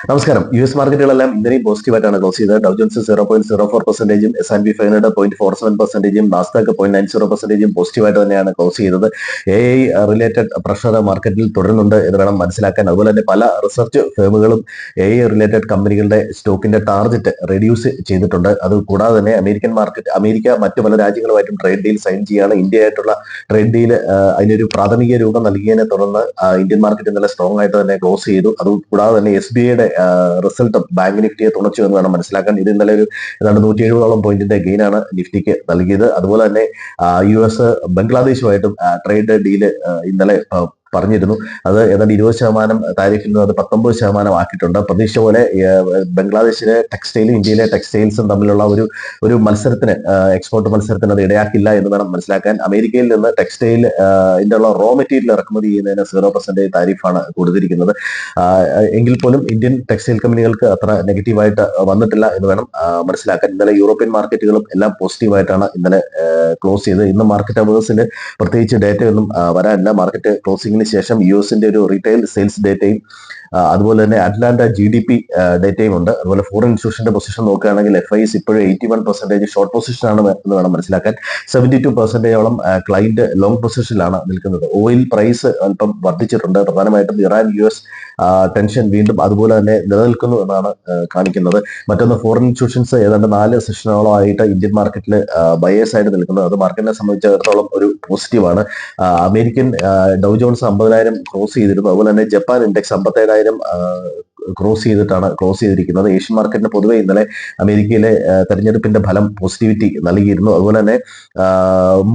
നമസ്കാരം. യു.എസ് മാർക്കറ്റുകളെല്ലാം ഇന്നലെയും പോസിറ്റീവായിട്ടാണ് ക്ലോസ് ചെയ്തത്. ഡൗ ജോൺസ് 0.04%, S&P 500 0.47%, നാസ്ഡാക്ക് 0.90% പോസിറ്റീവായിട്ട് തന്നെയാണ് ക്ലോസ് ചെയ്തത്. AI റിലേറ്റഡ് പ്രഷർ മാർക്കറ്റിൽ തുടരുന്നുണ്ട് എന്ന് വേണം മനസ്സിലാക്കാൻ. അതുപോലെ തന്നെ പല റിസർച്ച് ഫേമുകളും AI റിലേറ്റഡ് കമ്പനികളുടെ സ്റ്റോക്കിന്റെ ടാർഗറ്റ് റെഡ്യൂസ് ചെയ്തിട്ടുണ്ട്. അത് കൂടാതെ തന്നെ അമേരിക്ക മറ്റു പല രാജ്യങ്ങളുമായിട്ടും ട്രേഡ് ഡീൽ സൈൻ ചെയ്യുകയാണ്. ഇന്ത്യയായിട്ടുള്ള ട്രേഡ് ഡീൽ അതിനൊരു പ്രാഥമിക രൂപം നൽകിയതിനെ തുടർന്ന് ഇന്ത്യൻ മാർക്കറ്റ് ഇന്നലെ സ്ട്രോങ് ആയിട്ട് തന്നെ ക്ലോസ് ചെയ്തു. അതുകൂടാതെ തന്നെ SBIയുടെ റിസൾട്ട് ബാങ്ക് നിഫ്റ്റിയെ തുണച്ചു എന്ന് വേണം മനസ്സിലാക്കാൻ. ഇത് ഇന്നലെ ഒരു ഏതാണ്ട് 170ഓളം പോയിന്റിന്റെ ഗെയിനാണ് നിഫ്റ്റിക്ക് നൽകിയത്. അതുപോലെ തന്നെ US ബംഗ്ലാദേശുമായിട്ടും ട്രേഡ് ഡീല് ഇന്നലെ പറഞ്ഞിരുന്നു. അത് ഏതാണ്ട് 20% താരിഫിൽ നിന്ന് അത് 19% ആക്കിയിട്ടുണ്ട്. പ്രതീക്ഷ പോലെ ബംഗ്ലാദേശിലെ ടെക്സ്റ്റൈലും ഇന്ത്യയിലെ ടെക്സ്റ്റൈൽസും തമ്മിലുള്ള ഒരു മത്സരത്തിന്, എക്സ്പോർട്ട് മത്സരത്തിന് അത് ഇടയാക്കില്ല എന്ന് വേണം മനസ്സിലാക്കാൻ. അമേരിക്കയിൽ നിന്ന് ടെക്സ്റ്റൈൽ ഇതിന്റെ റോ മെറ്റീരിയൽ ഇറക്കുമതി ചെയ്യുന്നതിന് 0% താരിഫാണ് കൊടുത്തിരിക്കുന്നത്. എങ്കിൽ പോലും ഇന്ത്യൻ ടെക്സ്റ്റൈൽ കമ്പനികൾക്ക് അത്ര നെഗറ്റീവായിട്ട് വന്നിട്ടില്ല എന്ന് വേണം മനസ്സിലാക്കാൻ. ഇന്നലെ യൂറോപ്യൻ മാർക്കറ്റുകളും എല്ലാം പോസിറ്റീവായിട്ടാണ് ഇന്നലെ ക്ലോസ് ചെയ്തത്. ഇന്ന് മാർക്കറ്റ് അവേഴ്സിൽ പ്രത്യേകിച്ച് ഡേറ്റയൊന്നും വരാനില്ല. മാർക്കറ്റ് ക്ലോസിംഗിന് ശേഷം US ഒരു റീറ്റെയിൽ സെയിൽസ് ഡേറ്റയും അതുപോലെ തന്നെ അറ്റ്ലാന്റ GDP ഡേറ്റയും ഉണ്ട്. അതുപോലെ ഫോറിൻ ഇൻസ്റ്റിറ്റ്യൂഷന്റെ പൊസിഷൻ നോക്കുകയാണെങ്കിൽ FIs ഇപ്പോഴും 81% ഷോർട്ട് പൊസിഷനാണ് എന്ന് വേണം മനസ്സിലാക്കാൻ. 72%ഓളം ക്ലൈന്റ് ലോങ് പൊസിഷനിലാണ് നിൽക്കുന്നത്. ഓയിൽ പ്രൈസ് അല്പം വർദ്ധിച്ചിട്ടുണ്ട്. പ്രധാനമായിട്ടും ഇറാൻ US ടെൻഷൻ വീണ്ടും അതുപോലെ തന്നെ നിലനിൽക്കുന്നു എന്നാണ് കാണിക്കുന്നത്. മറ്റൊന്ന്, ഫോറിൻ ഇൻസ്റ്റിറ്റ്യൂഷൻസ് ഏതാണ്ട് 4 സെഷനുകളായിട്ട് ഇന്ത്യൻ മാർക്കറ്റിൽ ബയേഴ്സ് ആയിട്ട് നിൽക്കുന്നത്. അത് മാർക്കറ്റിനെ സംബന്ധിച്ചിടത്തോളം ഒരു പോസിറ്റീവാണ്. അമേരിക്കൻ ഡൗ ജോൺസ് 50,000 ക്രോസ് ചെയ്തിരുന്നു. അതുപോലെ തന്നെ ജപ്പാൻ ഇൻഡെക്സ് 57,000 ക്രോസ് ചെയ്തിട്ടാണ് ക്ലോസ് ചെയ്തിരിക്കുന്നത്. ഏഷ്യൻ മാർക്കറ്റിന് പൊതുവെ ഇന്നലെ അമേരിക്കയിലെ തെരഞ്ഞെടുപ്പിന്റെ ഫലം പോസിറ്റിവിറ്റി നൽകിയിരുന്നു. അതുപോലെ തന്നെ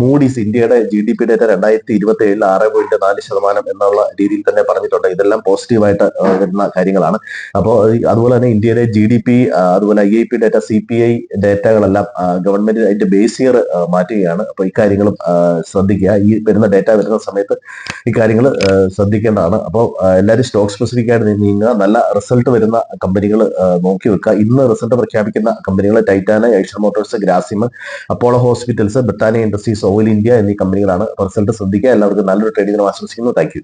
മൂഡീസ് ഇന്ത്യയുടെ GDP ഡേറ്റ 2027 6.4% എന്നുള്ള രീതിയിൽ തന്നെ പറഞ്ഞിട്ടുണ്ട്. ഇതെല്ലാം പോസിറ്റീവായിട്ട് വരുന്ന കാര്യങ്ങളാണ്. അപ്പോൾ അതുപോലെ തന്നെ ഇന്ത്യയിലെ GDP, അതുപോലെ IIP ഡേറ്റ, CPI ഡേറ്റകളെല്ലാം ഗവൺമെന്റ് അതിന്റെ ബേസ് ഇയർ മാറ്റുകയാണ്. അപ്പോൾ ഇക്കാര്യങ്ങളും ശ്രദ്ധിക്കുക. ഈ വരുന്ന ഡേറ്റ വരുന്ന സമയത്ത് ഇക്കാര്യങ്ങൾ ശ്രദ്ധിക്കേണ്ടതാണ്. അപ്പോൾ എല്ലാവരും സ്റ്റോക്ക് സ്പെസിഫിക് ആയിട്ട് നീങ്ങുക. നല്ല റിസൾട്ട് വരുന്ന കമ്പനികൾ നോക്കി വെക്കുക. ഇന്ന് റിസൾട്ട് പ്രഖ്യാപിക്കുന്ന കമ്പനികൾ ടൈറ്റാന, Asian Motors, Grasim, Apollo Hospitals, Britannia Industries, Oil India എന്നീ കമ്പനികളാണ്. റിസൾട്ട് ശ്രദ്ധിക്കുക. എല്ലാവർക്കും നല്ലൊരു ട്രേഡിംഗ് ആശംസിക്കുന്നു. Thank U.